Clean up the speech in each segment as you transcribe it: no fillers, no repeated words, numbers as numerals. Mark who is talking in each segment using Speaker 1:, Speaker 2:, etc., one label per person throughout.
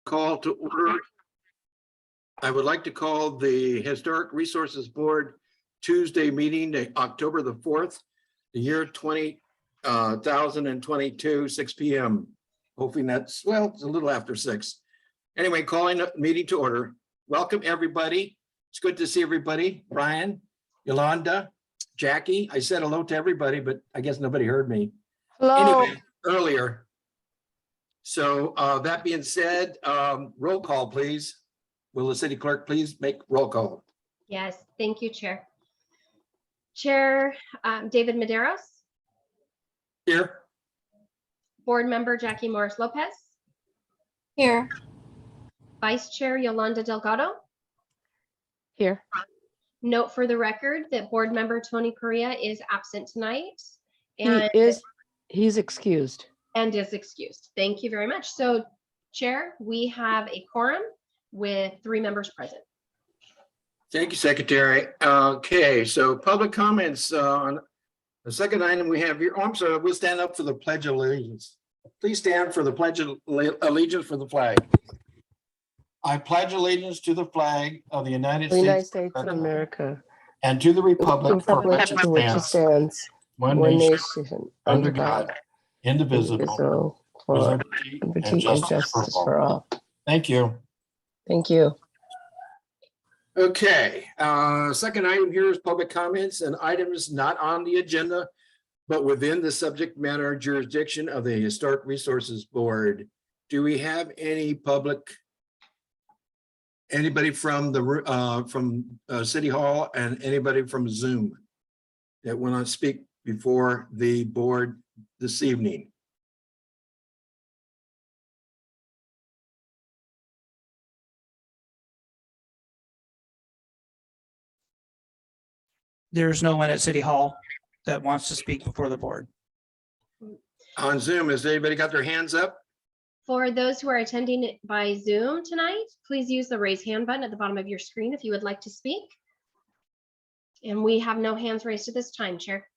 Speaker 1: Call to order. I would like to call the Historic Resources Board Tuesday meeting, October the 4th, the year 2022, 6 p.m. Hoping that's, well, it's a little after 6. Anyway, calling the meeting to order. Welcome, everybody. It's good to see everybody. Brian, Yolanda, Jackie. I said hello to everybody, but I guess nobody heard me.
Speaker 2: Hello.
Speaker 1: Anyway, earlier. So that being said, roll call, please. Will the city clerk please make roll call?
Speaker 3: Yes, thank you, Chair. Chair David Maderos,
Speaker 1: Here.
Speaker 3: Board Member Jackie Morris Lopez,
Speaker 2: Here.
Speaker 3: Vice Chair Yolanda Delgado.
Speaker 2: Here.
Speaker 3: Note for the record that Board Member Tony Correa is absent tonight and
Speaker 2: He's excused.
Speaker 3: is excused. Thank you very much. So, Chair, we have a quorum with 3 members present.
Speaker 1: Thank you, Secretary. Okay, so public comments on the second item we have here. Oh, I'm sorry, we'll stand up for the Pledge of Allegiance. Please stand for the Pledge of Allegiance for the flag. I pledge allegiance to the flag of the United
Speaker 2: The United
Speaker 1: States
Speaker 2: States of America.
Speaker 1: and to the republic for
Speaker 2: Republic
Speaker 1: which it
Speaker 2: to which it
Speaker 1: stands,
Speaker 2: stands,
Speaker 1: one
Speaker 2: one
Speaker 1: nation,
Speaker 2: nation,
Speaker 1: under
Speaker 2: under
Speaker 1: God,
Speaker 2: God,
Speaker 1: indivisible,
Speaker 2: indivisible,
Speaker 1: with
Speaker 2: for
Speaker 1: liberty and
Speaker 2: liberty and
Speaker 1: justice for
Speaker 2: justice
Speaker 1: all.
Speaker 2: for all.
Speaker 1: Thank you.
Speaker 2: Thank you.
Speaker 1: Okay, second item here is public comments and items not on the agenda, but within the subject matter jurisdiction of the Historic Resources Board. Do we have any public? Anybody from the City Hall and anybody from Zoom that want to speak before the board this evening?
Speaker 4: There's no one at City Hall that wants to speak before the board.
Speaker 1: On Zoom, has anybody got their hands up?
Speaker 3: For those who are attending by Zoom tonight, please use the raise hand button at the bottom of your screen if you would like to speak. And we have no hands raised at this time, Chair.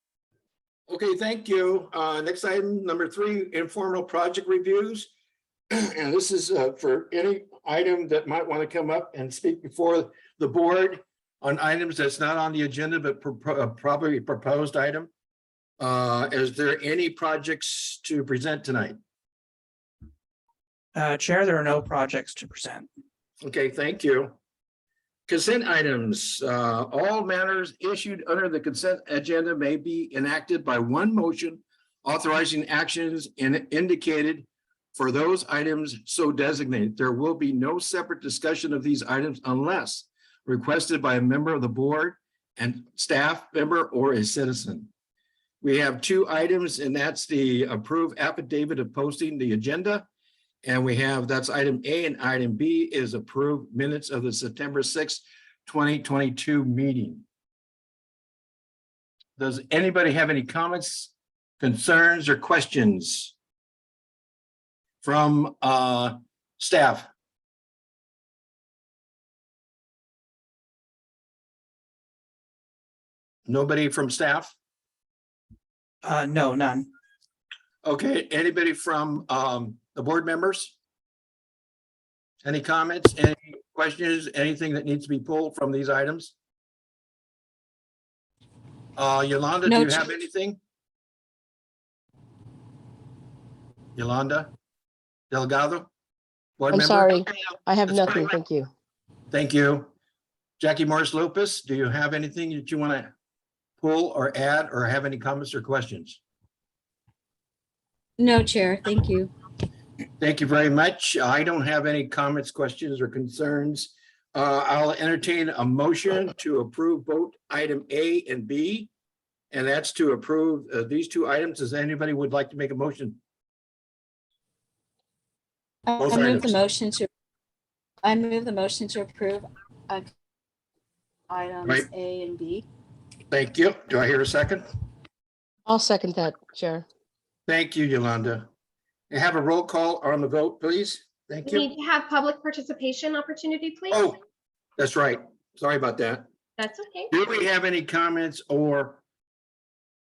Speaker 1: Okay, thank you. Next item, number 3, informal project reviews. And this is for any item that might want to come up and speak before the board on items that's not on the agenda, but probably proposed item. Is there any projects to present tonight?
Speaker 4: Chair, there are no projects to present.
Speaker 1: Okay, thank you. Consent items, all matters issued under the consent agenda may be enacted by one motion authorizing actions indicated for those items so designated. There will be no separate discussion of these items unless requested by a member of the board and staff member or a citizen. We have 2 items, and that's the approved affidavit of posting the agenda. And we have, that's item A, and item B is approved minutes of the September 6th, 2022 meeting. Does anybody have any comments, concerns, or questions from staff? Nobody from staff?
Speaker 4: No, none.
Speaker 1: Okay, anybody from the board members? Any comments, any questions, anything that needs to be pulled from these items? Yolanda, do
Speaker 5: No,
Speaker 1: you have anything? Yolanda Delgado? Board
Speaker 2: I'm
Speaker 1: member?
Speaker 2: sorry. I have
Speaker 1: That's
Speaker 2: nothing.
Speaker 1: fine.
Speaker 2: Thank you.
Speaker 1: Thank you. Jackie Morris Lopez, do you have anything that you want to pull or add or have any comments or questions?
Speaker 5: No, Chair, thank you.
Speaker 1: Thank you very much. I don't have any comments, questions, or concerns. I'll entertain a motion to approve both item A and B. And that's to approve these 2 items. Does anybody would like to make a motion?
Speaker 5: I
Speaker 1: Both
Speaker 5: move
Speaker 1: items.
Speaker 5: the motion to, I move the motion to approve items
Speaker 1: Right.
Speaker 5: A and B.
Speaker 1: Thank you. Do I hear a second?
Speaker 2: I'll second that, Chair.
Speaker 1: Thank you, Yolanda. And have a roll call on the vote, please. Thank
Speaker 3: We
Speaker 1: you.
Speaker 3: need to have public participation opportunity, please.
Speaker 1: Oh, that's right. Sorry about that.
Speaker 3: That's okay.
Speaker 1: Do we have any comments or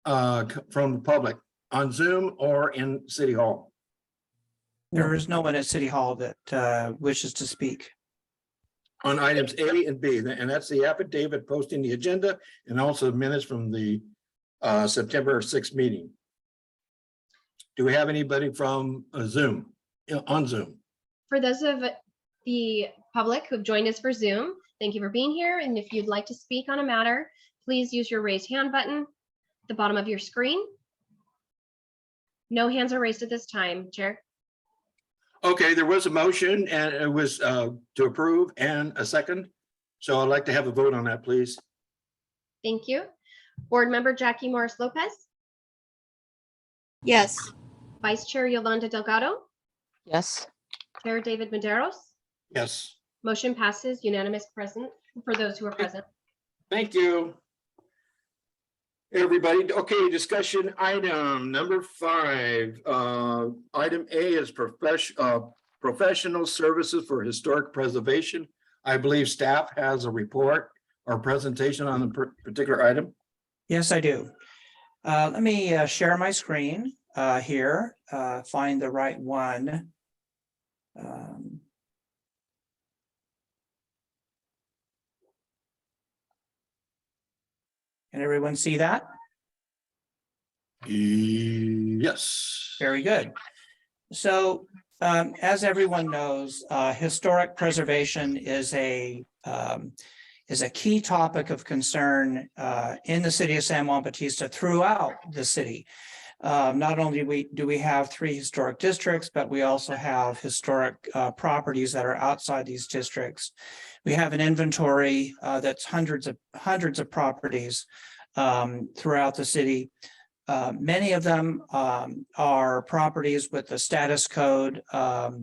Speaker 1: from the public on Zoom or in City Hall?
Speaker 4: There is no one at City Hall that wishes to speak.
Speaker 1: On items A and B, and that's the affidavit posting the agenda and also the minutes from the September 6th meeting. Do we have anybody from Zoom, on Zoom?
Speaker 3: For those of the public who've joined us for Zoom, thank you for being here. And if you'd like to speak on a matter, please use your raise hand button at the bottom of your screen. No hands are raised at this time, Chair.
Speaker 1: Okay, there was a motion and it was to approve and a second. So I'd like to have a vote on that, please.
Speaker 3: Thank you. Board Member Jackie Morris Lopez,
Speaker 5: Yes.
Speaker 3: Vice Chair Yolanda Delgado,
Speaker 2: Yes.
Speaker 3: Chair David Maderos.
Speaker 1: Yes,
Speaker 3: Motion passes unanimous present for those who are present.
Speaker 1: thank you. Everybody, okay, discussion item number 5. Item A is professional services for historic preservation. I believe staff has a report or presentation on the particular item.
Speaker 4: Yes, I do. Let me share my screen here, find the right one. Can everyone see that?
Speaker 1: Yes.
Speaker 4: Very good. So, as everyone knows, historic preservation is a key topic of concern in the city of San Juan Bautista throughout the city. Not only do we have 3 historic districts, but we also have historic properties that are outside these districts. We have an inventory that's hundreds of properties throughout the city. Many of them are properties with the status code, of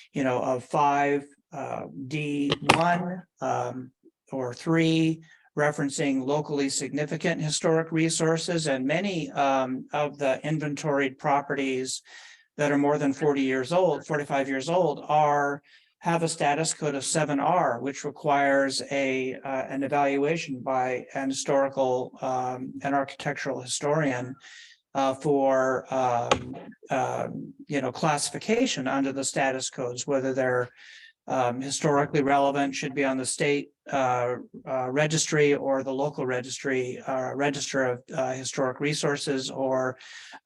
Speaker 4: 5D1 or 3, referencing locally significant historic resources, and many of the inventoried properties that are more than 45 years old have a status code of 7R, which requires an evaluation by an historical and architectural historian for classification under the status codes, whether they're historically relevant, should be on the state registry or the local registry, register of historic resources, or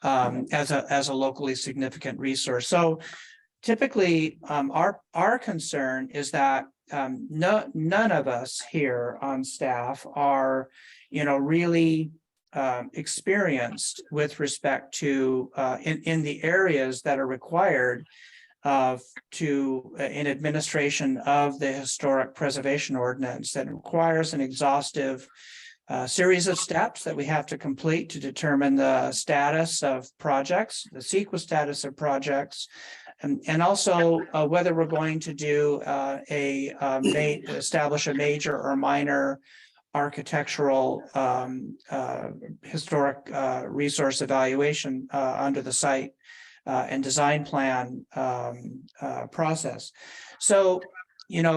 Speaker 4: as a locally significant resource. So typically, our concern is that none of us here on staff are, really experienced with respect to in the areas that are required in administration of the historic preservation ordinance, that requires an exhaustive series of steps that we have to complete to determine the status of projects, the CEQA status of projects, and also whether we're going to do establish a major or minor architectural historic resource evaluation under the site and design plan process. So,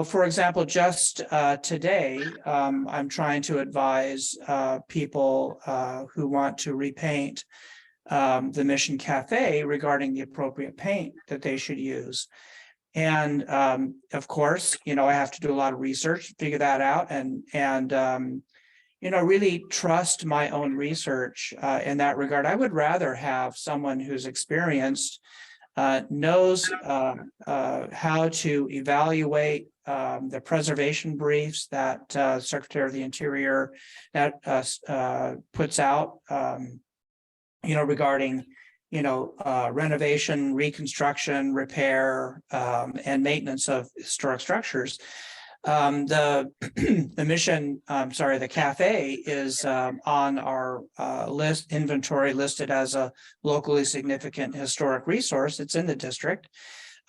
Speaker 4: for example, just today, I'm trying to advise people who want to repaint the Mission Cafe regarding the appropriate paint that they should use. And of course, I have to do a lot of research to figure that out, and really trust my own research in that regard. I would rather have someone who's experienced, knows how to evaluate the preservation briefs that Secretary of the Interior puts out, regarding renovation, reconstruction, repair, and maintenance of historic structures. The cafe is on our inventory, listed as a locally significant historic resource. It's in the district.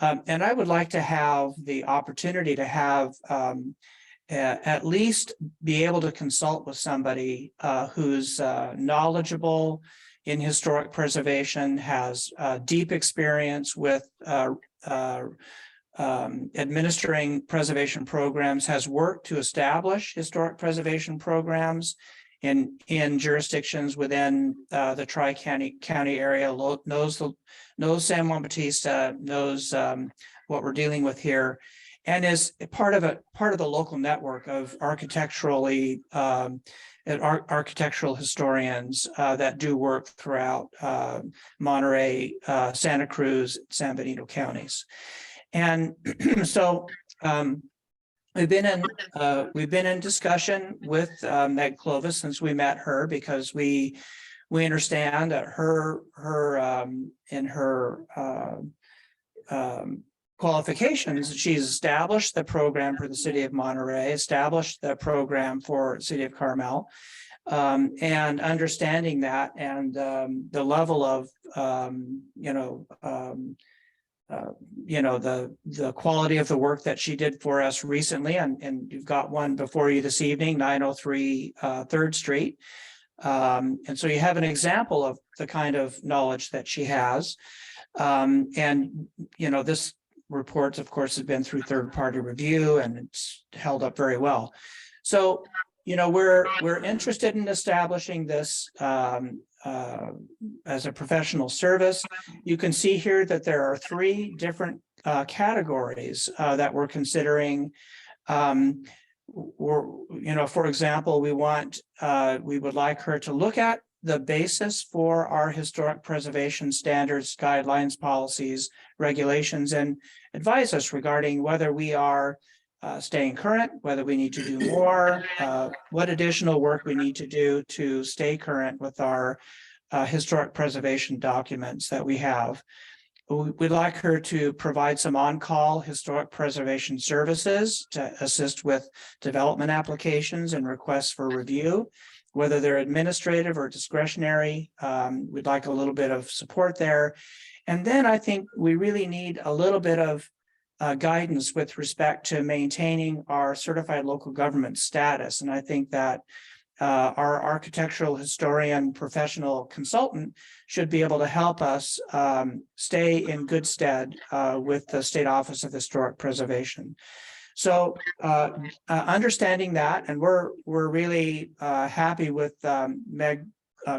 Speaker 4: And I would like to have the opportunity to have at least be able to consult with somebody who's knowledgeable in historic preservation, has deep experience with administering preservation programs, has worked to establish historic preservation programs in jurisdictions within the Tri-County area, knows San Juan Bautista, knows what we're dealing with here, and is part of the local network of architectural historians that do work throughout Monterey, Santa Cruz, San Benito counties. And so we've been in discussion with Meg Clovis since we met her, because we understand that in her qualifications, she's established the program for the city of Monterey, established the program for the city of Carmel, and understanding that, and the level of the quality of the work that she did for us recently, and you've got one before you this evening, 903 3rd Street. And so you have an example of the kind of knowledge that she has. And this report, of course, has been through third-party review, and it's held up very well. So we're interested in establishing this as a professional service. You can see here that there are 3 different categories that we're considering. For example, we would like her to look at the basis for our historic preservation standards, guidelines, policies, regulations, and advise us regarding whether we are staying current, whether we need to do more, what additional work we need to do to stay current with our historic preservation documents that we have. We'd like her to provide some on-call historic preservation services to assist with development applications and requests for review, whether they're administrative or discretionary. We'd like a little bit of support there. And then I think we really need a little bit of guidance with respect to maintaining our certified local government status. And I think that our architectural historian professional consultant should be able to help us stay in good stead with the State Office of Historic Preservation. So understanding that, and we're really happy with Meg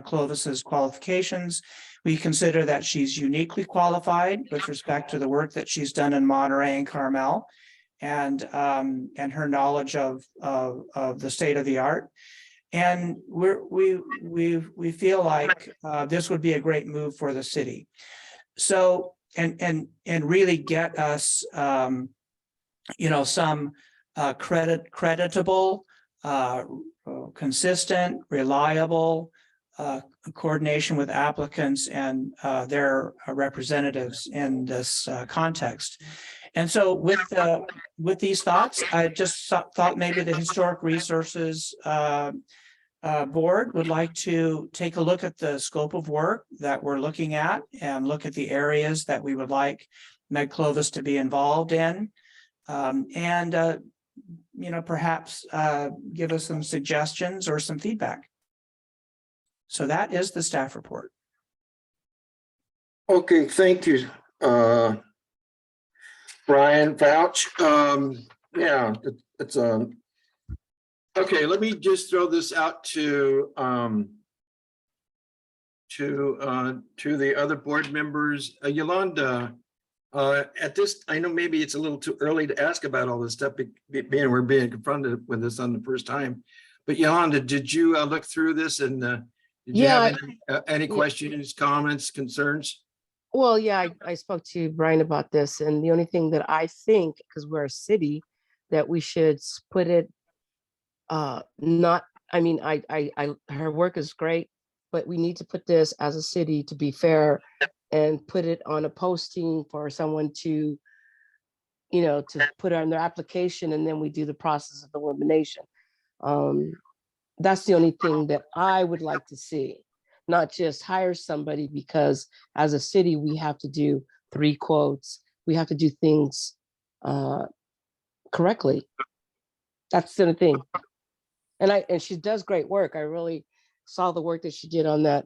Speaker 4: Clovis's qualifications. We consider that she's uniquely qualified with respect to the work that she's done in Monterey and Carmel, and her knowledge of the state of the art. And we feel like this would be a great move for the city. So and really get us some creditable, consistent, reliable coordination with applicants and their representatives in this context. And so with these thoughts, I just thought maybe the Historic Resources Board would like to take a look at the scope of work that we're looking at and look at the areas that we would like Meg Clovis to be involved in, and perhaps give us some suggestions or some feedback. So that is the staff report.
Speaker 1: Okay, thank you, Brian Vouch. Yeah, it's okay. Let me just throw this out to the other board members. Yolanda, at this, I know maybe it's a little too early to ask about all this stuff, being we're being confronted with this on the first time. But Yolanda, did you look through this, and did you have any questions, comments, concerns?
Speaker 2: Well, yeah, I spoke to Brian about this, and the only thing that I think, because we're a city, that we should split it. Not, I mean, her work is great, but we need to put this as a city to be fair, and put it on a posting for someone to, to put on their application, and then we do the process of elimination. That's the only thing that I would like to see, not just hire somebody, because as a city, we have to do 3 quotes. We have to do things correctly. That's the thing. And she does great work. I really saw the work that she did on that,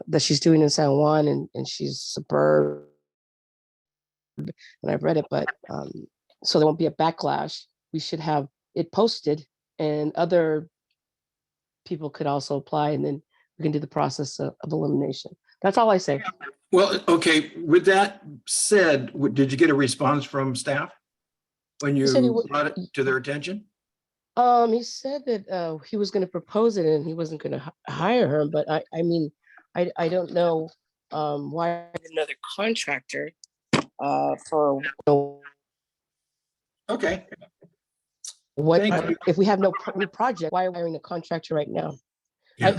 Speaker 2: that she's doing in San Juan, and she's superb. And I've read it, but so there won't be a backlash. We should have it posted, and other people could also apply, and then we can do the process of elimination. That's all I say.
Speaker 1: Well, okay, with that said, did you get a response from staff? When
Speaker 2: He said he
Speaker 1: you
Speaker 2: would-
Speaker 1: brought it to their attention?
Speaker 2: He said that he was going to propose it and he wasn't going to hire her, but I mean, I don't know why another contractor for
Speaker 1: Okay,
Speaker 2: what
Speaker 1: Thank you.
Speaker 2: if we have no new project? Why are we hiring a contractor right now?
Speaker 1: Yeah.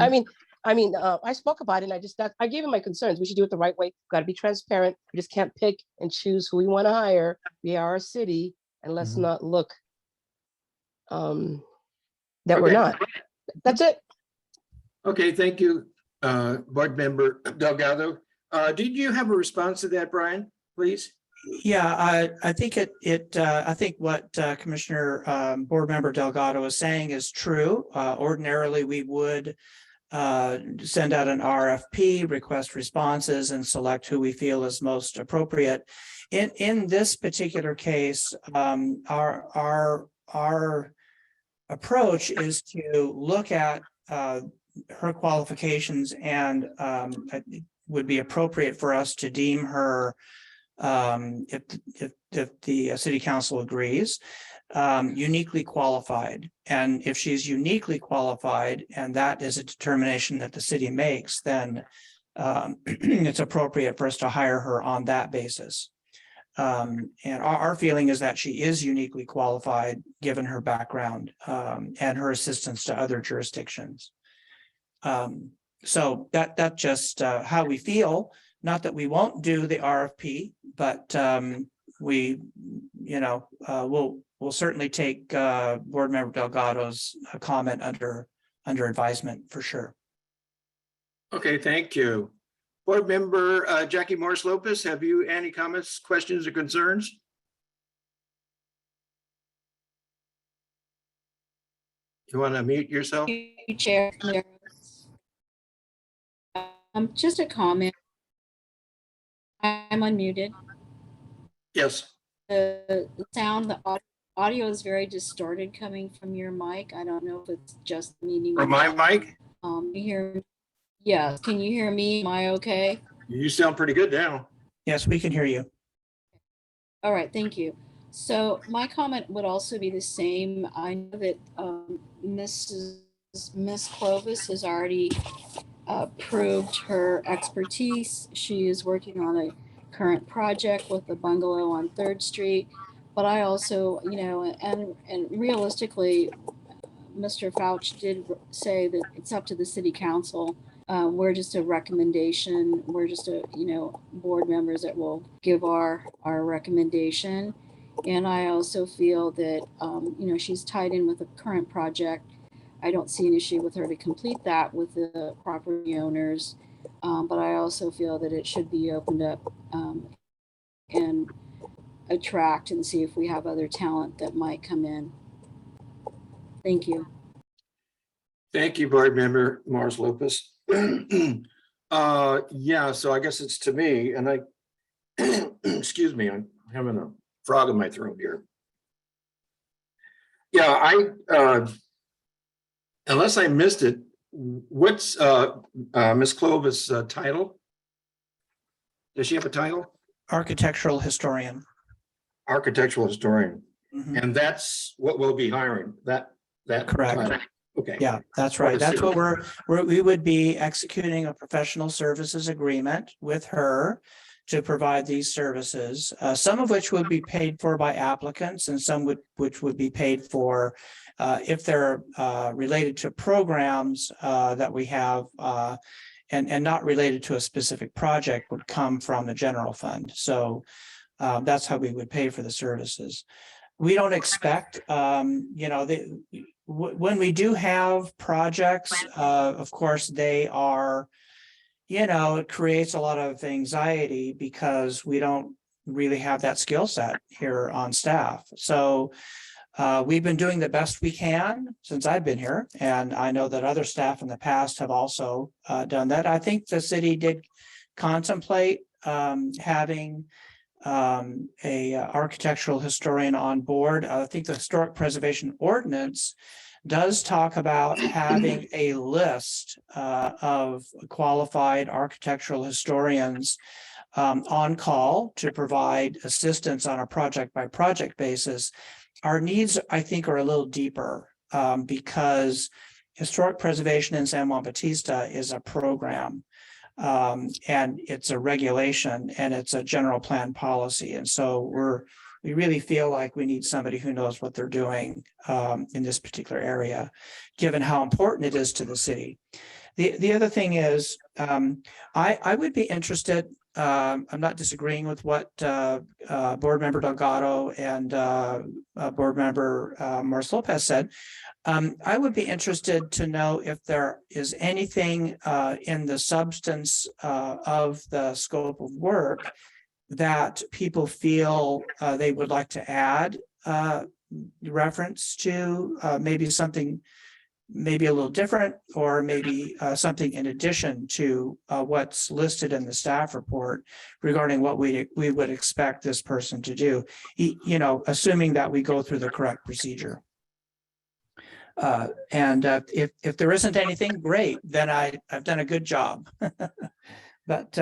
Speaker 2: I mean, I spoke about it and I gave him my concerns. We should do it the right way. Got to be transparent. We just can't pick and choose who we want to hire. We are a city, and let's
Speaker 1: Mhm.
Speaker 2: not look that we're
Speaker 1: Okay.
Speaker 2: not. That's it.
Speaker 1: Okay, thank you, Board Member Delgado. Did you have a response to that, Brian, please?
Speaker 4: Yeah, I think I think what Commissioner Board Member Delgado is saying is true. Ordinarily, we would send out an RFP, request responses, and select who we feel is most appropriate. In this particular case, our approach is to look at her qualifications, and it would be appropriate for us to deem her, if the city council agrees, uniquely qualified. And if she's uniquely qualified, and that is a determination that the city makes, then it's appropriate for us to hire her on that basis. And our feeling is that she is uniquely qualified, given her background and her assistance to other jurisdictions. So that's just how we feel. Not that we won't do the RFP, but we'll certainly take Board Member Delgado's comment under advisement for sure.
Speaker 1: Okay, thank you. Board Member Jackie Morris Lopez, have you any comments, questions, or concerns? You want to mute yourself?
Speaker 5: Thank you, Chair. Just a comment. I'm unmuted.
Speaker 1: Yes.
Speaker 5: The sound, the audio is very distorted coming from your mic. I don't know if it's just meeting.
Speaker 1: From my mic?
Speaker 5: You hear? Yes. Can you hear me? Am I okay?
Speaker 1: You sound pretty good now.
Speaker 4: Yes, we can hear you.
Speaker 5: All right. Thank you. So my comment would also be the same. I know that Miss Clovis has already proved her expertise. She is working on a current project with the bungalow on 3rd Street. But I also, and realistically, Mr. Fauch did say that it's up to the city council. We're just a recommendation. We're just board members that will give our recommendation. And I also feel that, she's tied in with the current project. I don't see an issue with her to complete that with the property owners. But I also feel that it should be opened up and attract and see if we have other talent that might come in. Thank you.
Speaker 1: Thank you, Board Member Morris Lopez. Yeah, so I guess it's to me, and I, excuse me, I'm having a frog in my throat here. Yeah, unless I missed it, what's Ms. Clovis' title? Does she have a title?
Speaker 4: Architectural historian.
Speaker 1: Architectural historian,
Speaker 4: Mhm.
Speaker 1: and that's what we'll be hiring, that.
Speaker 4: Correct.
Speaker 1: title. Okay.
Speaker 4: Yeah, that's right. That's what we would be executing a professional services agreement with her to provide these services, some of which would be paid for by applicants and some which would be paid for if they're related to programs that we have and not related to a specific project would come from the general fund. So that's how we would pay for the services. We don't expect, when we do have projects, of course, they are, it creates a lot of anxiety because we don't really have that skill set here on staff. So we've been doing the best we can since I've been here. And I know that other staff in the past have also done that. I think the city did contemplate having a architectural historian on board. I think the historic preservation ordinance does talk about having a list of qualified architectural historians on call to provide assistance on a project by project basis. Our needs, I think, are a little deeper because historic preservation in San Juan Bautista is a program. And it's a regulation and it's a general plan policy. And so we really feel like we need somebody who knows what they're doing in this particular area, given how important it is to the city. The other thing is, I would be interested, I'm not disagreeing with what Board Member Delgado and Board Member Morris Lopez said. I would be interested to know if there is anything in the substance of the scope of work that people feel they would like to add reference to, maybe something maybe a little different, or maybe something in addition to what's listed in the staff report regarding what we would expect this person to do, you know, assuming that we go through the correct procedure. And if there isn't anything, great, then I've done a good job. But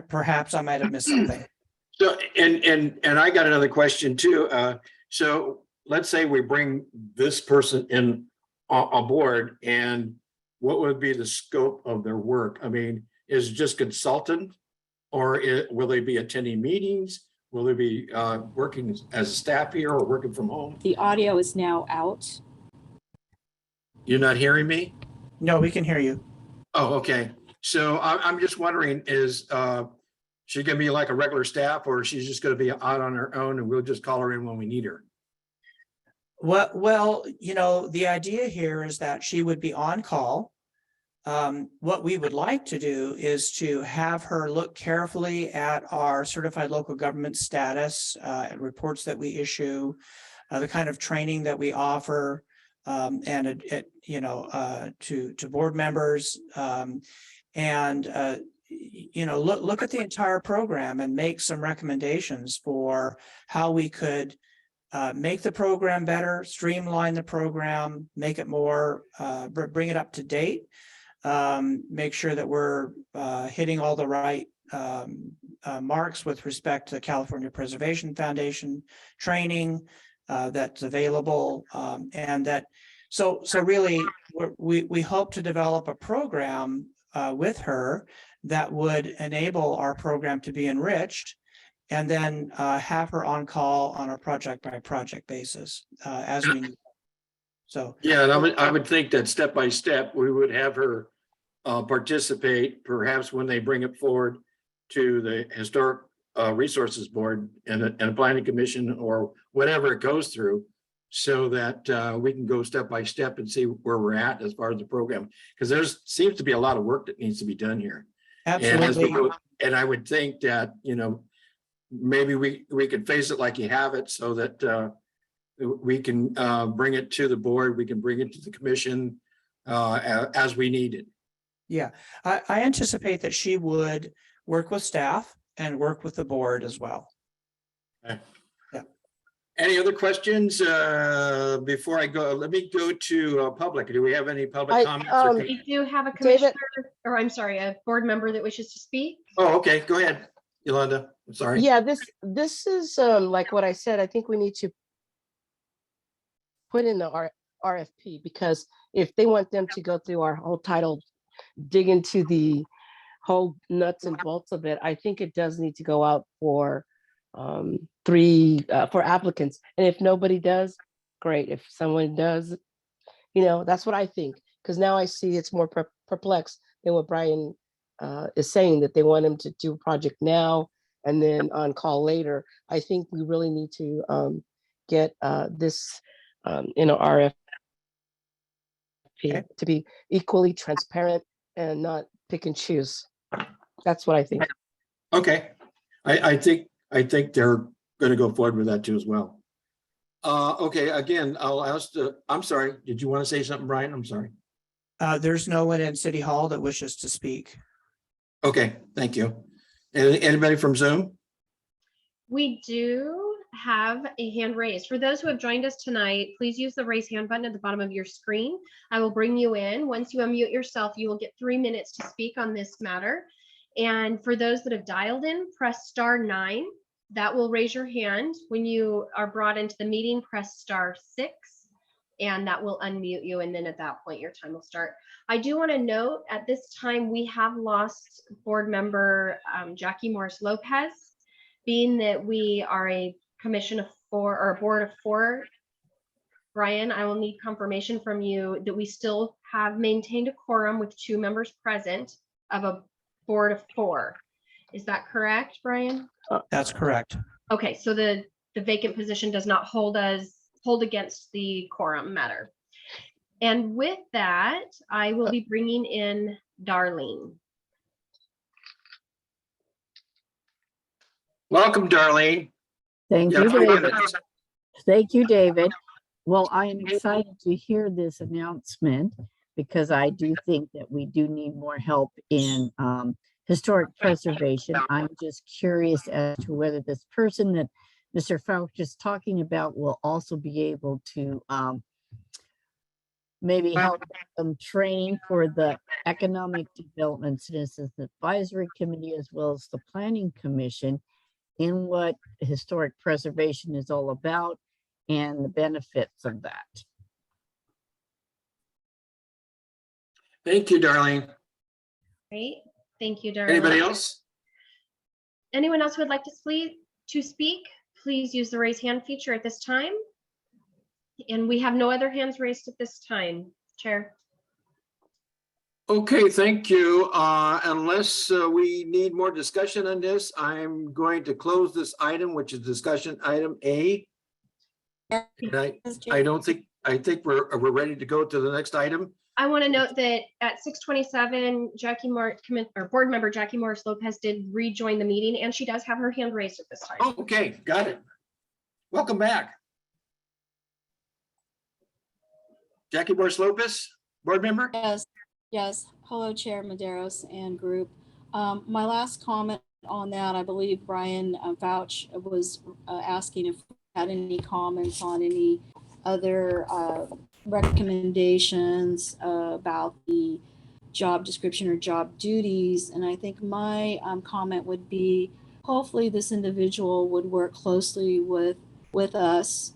Speaker 4: perhaps I might have missed something.
Speaker 1: So, and I got another question too. So let's say we bring this person in aboard, and what would be the scope of their work? I mean, is it just consultant, or will they be attending meetings? Will they be working as a staff here or working from home?
Speaker 5: The audio is now out.
Speaker 1: You're not hearing me?
Speaker 4: No, we can hear you.
Speaker 1: Oh, okay. So I'm just wondering, is she gonna be like a regular staff, or she's just gonna be out on her own and we'll just call her in when we need her?
Speaker 4: Well, you know, the idea here is that she would be on call. What we would like to do is to have her look carefully at our certified local government status, reports that we issue, the kind of training that we offer, and you know, to board members, and you know, look at the entire program and make some recommendations for how we could make the program better, streamline the program, make it more, bring it up to date, make sure that we're hitting all the right marks with respect to the California Preservation Foundation training that's available, and that so really we hope to develop a program with her that would enable our program to be enriched, and then have her on call on a project by project basis as we need. So
Speaker 1: Yeah, and I would think that step by step, we would have her participate, perhaps when they bring it forward to the Historic Resources Board and a planning commission or whatever it goes through, so that we can go step by step and see where we're at as far as the program, because there seems to be a lot of work that needs to be done here. And as we
Speaker 4: absolutely.
Speaker 1: go, and I would think that, you know, maybe we could face it like you have it, so that we can bring it to the board, we can bring it to the commission as we need it.
Speaker 4: Yeah, I anticipate that she would work with staff and work with the board as well.
Speaker 1: Any other questions before I go? Let me go to public. Do we have any public comments?
Speaker 3: We do have a
Speaker 2: David-
Speaker 3: commissioner, or I'm sorry, a board member that wishes to speak.
Speaker 1: Oh, okay, go ahead, Yolanda. I'm sorry.
Speaker 2: Yeah, this is like what I said. I think we need to put in the RFP, because if they want them to go through our whole title, dig into the whole nuts and bolts of it, I think it does need to go out for for applicants. And if nobody does, great. If someone does, you know, that's what I think. Because now I see it's more perplexed than what Brian is saying, that they want him to do a project now and then on call later. I think we really need to get this in an RFP to be equally transparent and not pick and choose. That's what I think.
Speaker 1: Okay, I think they're going to go forward with that too as well. Okay, again, I'll ask I'm sorry, did you want to say something, Brian? I'm sorry.
Speaker 4: There's no one in City Hall that wishes to speak.
Speaker 1: Okay, thank you. Anybody from Zoom?
Speaker 3: We do. have a hand raised. For those who have joined us tonight, please use the raise hand button at the bottom of your screen. I will bring you in. Once you unmute yourself, you will get 3 minutes to speak on this matter. And for those that have dialed in, press *9. That will raise your hand. When you are brought into the meeting, press *6, and that will unmute you. And then at that point, your time will start. I do want to note at this time, we have lost board member Jackie Morris Lopez. Being that we are a commission of 4 or a board of 4, Brian, I will need confirmation from you that we still have maintained a quorum with 2 members present of a board of 4. Is that correct, Brian?
Speaker 4: That's correct.
Speaker 3: Okay, so the vacant position does not hold against the quorum matter. And with that, I will be bringing in Darlene.
Speaker 1: Welcome, Darlene.
Speaker 6: Thank
Speaker 1: You
Speaker 6: you,
Speaker 1: have 3
Speaker 6: David.
Speaker 1: minutes.
Speaker 6: Thank you, David. Well, I am excited to hear this announcement because I do think that we do need more help in historic preservation. I'm just curious as to whether this person that Mr. Fauch is talking about will also be able to maybe help some training for the Economic Development Citizens Advisory Committee as well as the Planning Commission in what historic preservation is all about and the benefits of that.
Speaker 1: Thank you, Darlene.
Speaker 3: Great, thank you, Darlene.
Speaker 1: Anybody else?
Speaker 3: Anyone else who would like to speak, please use the raise hand feature at this time. And we have no other hands raised at this time, Chair.
Speaker 1: Okay, thank you. Unless we need more discussion on this, I'm going to close this item, which is discussion item A. And I think we're ready to go to the next item.
Speaker 3: I want to note that at 6:27, board member Jackie Morris Lopez did rejoin the meeting, and she does have her hand raised at this time.
Speaker 1: Oh, okay, got it. Welcome back. Jackie Morris Lopez, board member?
Speaker 5: Yes. Hello, Chair Maderos and group. My last comment on that, I believe Brian Fauch was asking if we had any comments on any other recommendations about the job description or job duties. And I think my comment would be, hopefully this individual would work closely with us,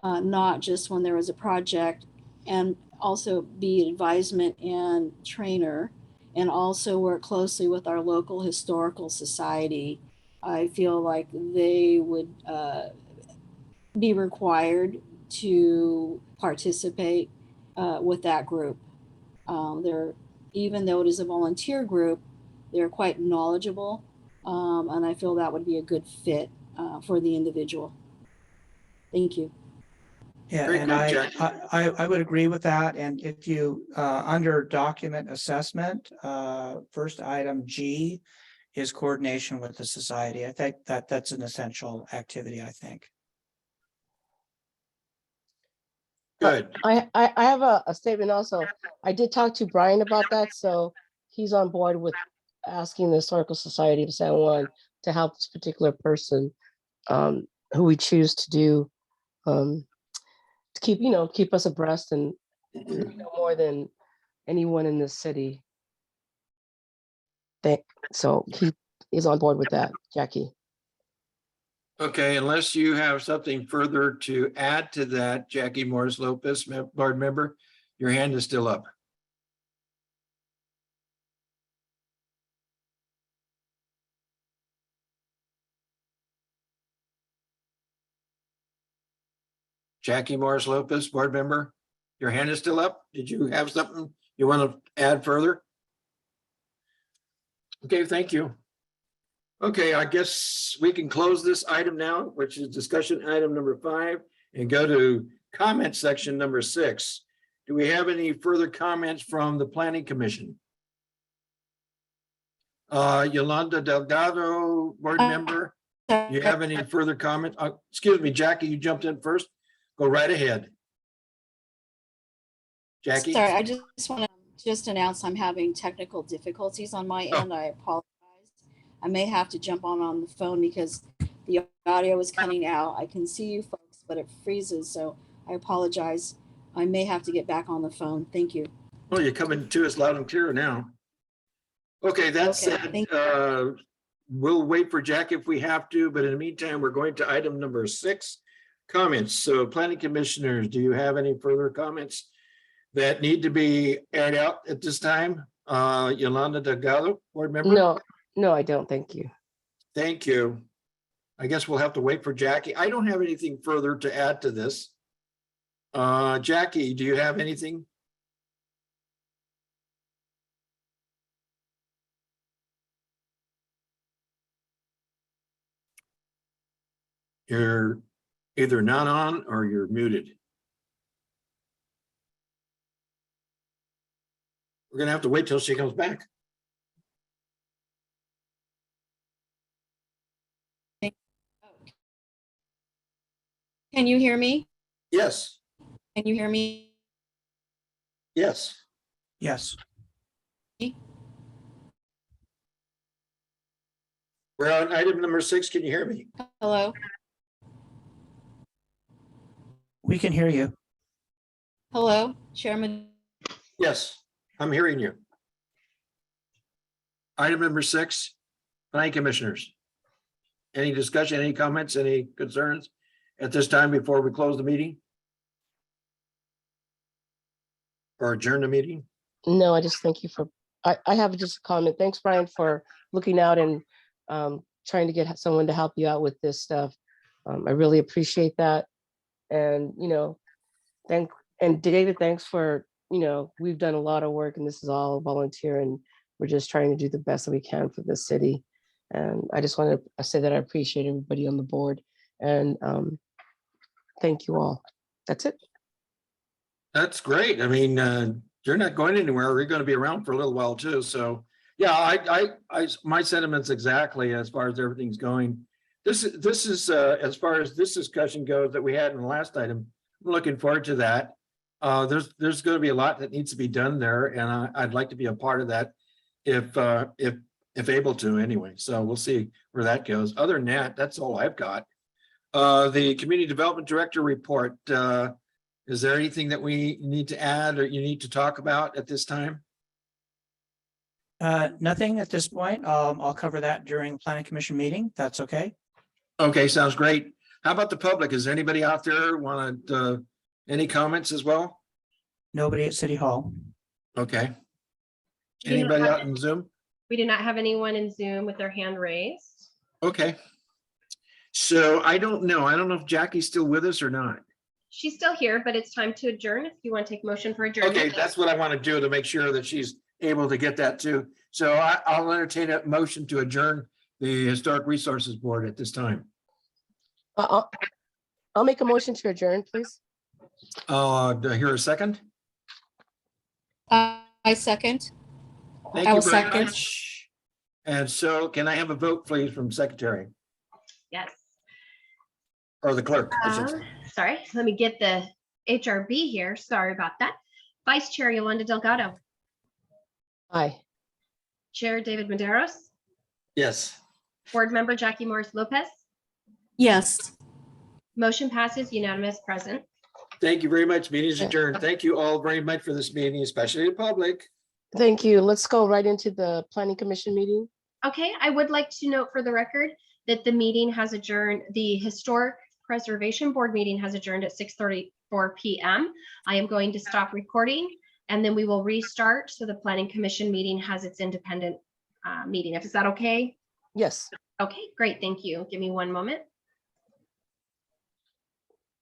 Speaker 5: not just when there was a project, and also be advisement and trainer, and also work closely with our local historical society. I feel like they would be required to participate with that group. Even though it is a volunteer group, they're quite knowledgeable, and I feel that would be a good fit for the individual. Thank you.
Speaker 4: Yeah,
Speaker 1: Very
Speaker 4: and
Speaker 1: good, Jackie.
Speaker 4: I would agree with that. And if you, under document assessment, first item G is coordination with the society. I think that's an essential activity, I think.
Speaker 1: Good.
Speaker 2: I have a statement also. I did talk to Brian about that, so he's on board with asking the Historical Society of San Juan to help this particular person who we choose to do to keep us abreast and know more than anyone in this city. So he is on board with that, Jackie.
Speaker 1: Okay, unless you have something further to add to that, Jackie Morris Lopez, board member, your hand is still up. Jackie Morris Lopez, board member, your hand is still up. Did you have something you want to add further? Okay, thank you. Okay, I guess we can close this item now, which is discussion item number 5, and go to comment section number 6. Do we have any further comments from the Planning Commission? Yolanda Delgado, board member, do you have any further comment? Excuse me, Jackie, you jumped in first. Go right ahead. Jackie?
Speaker 5: Sorry, I just want to announce I'm having technical difficulties on my end. I apologize. I may have to jump on the phone because The audio is cutting out. I can see you folks, but it freezes, so I apologize. I may have to get back on the phone. Thank you.
Speaker 1: Well, you're coming to us loud and clear now. Okay, that
Speaker 5: Okay,
Speaker 1: said,
Speaker 5: thank
Speaker 1: we'll wait for Jack if we have to, but in the meantime, we're going to item number 6, comments. So planning commissioners, do you have any further comments that need to be aired out at this time? Yolanda Delgado, board member?
Speaker 2: No, I don't. Thank you.
Speaker 1: Thank you. I guess we'll have to wait for Jackie. I don't have anything further to add to this. Jackie, do you have anything? You're either not on or you're muted. We're gonna have to wait till she comes back.
Speaker 5: Can you hear me?
Speaker 1: Yes,
Speaker 5: Can you hear me?
Speaker 1: yes.
Speaker 4: Yes.
Speaker 1: We're on item number 6. Can you hear me?
Speaker 5: Hello?
Speaker 4: We can hear you.
Speaker 5: Hello, Chairman?
Speaker 1: Yes, I'm hearing you. Item number 6, planning commissioners. Any discussion, any comments, any concerns at this time before we close the meeting? Or adjourn the meeting?
Speaker 2: No, I just thank you for, I have just a comment. Thanks, Brian, for looking out and trying to get someone to help you out with this stuff. I really appreciate that. And, and David, thanks for, we've done a lot of work and this is all volunteer and we're just trying to do the best that we can for the city. And I just want to say that I appreciate everybody on the board and thank you all. That's it.
Speaker 1: That's great. I mean, you're not going anywhere. We're going to be around for a little while too. So yeah, my sentiments exactly as far as everything's going. This is as far as this discussion goes that we had in the last item. I'm looking forward to that. There's going to be a lot that needs to be done there, and I'd like to be a part of that if able to anyway. So we'll see where that goes. Other than that, that's all I've got. The community development director report. Is there anything that we need to add or you need to talk about at this time?
Speaker 4: Nothing at this point. I'll cover that during planning commission meeting. That's okay.
Speaker 1: Okay, sounds great. How about the public? Is there anybody out there want any comments as well?
Speaker 4: Nobody at City Hall.
Speaker 1: Okay.
Speaker 3: We do not
Speaker 1: Anybody
Speaker 3: have
Speaker 1: out in Zoom?
Speaker 3: We do not have anyone in Zoom with their hand raised.
Speaker 1: Okay. So I don't know. I don't know if Jackie's still with us or not.
Speaker 3: She's still here, but it's time to adjourn if you want to take motion for adjournment.
Speaker 1: Okay, that's what I want to do to make sure that she's able to get that too. So I'll entertain a motion to adjourn the Historic Resources Board at this time.
Speaker 2: I'll make a motion to adjourn, please.
Speaker 1: Do I hear a second?
Speaker 5: I second.
Speaker 1: Thank
Speaker 5: I
Speaker 1: you
Speaker 5: will
Speaker 1: very
Speaker 5: second.
Speaker 1: much. And so can I have a vote, please, from secretary
Speaker 3: Yes.
Speaker 1: or the clerk? I should say.
Speaker 3: Sorry, let me get the HRB here. Sorry about that. Vice Chair Yolanda Delgado,
Speaker 2: Aye.
Speaker 3: Chair David Maderos,
Speaker 1: Yes.
Speaker 3: Board Member Jackie Morris Lopez.
Speaker 5: Yes.
Speaker 3: Motion passes unanimous present.
Speaker 1: Thank you very much. Meeting is adjourned. Thank you all very much for this meeting, especially the public.
Speaker 2: Thank you. Let's go right into the planning commission meeting.
Speaker 3: Okay, I would like to note for the record that the meeting has adjourned, the Historic Preservation Board meeting has adjourned at 6:34 p.m. I am going to stop recording and then we will restart. So the Planning Commission meeting has its independent meeting. Is that okay?
Speaker 2: Yes.
Speaker 3: Okay, great. Thank you. Give me one moment.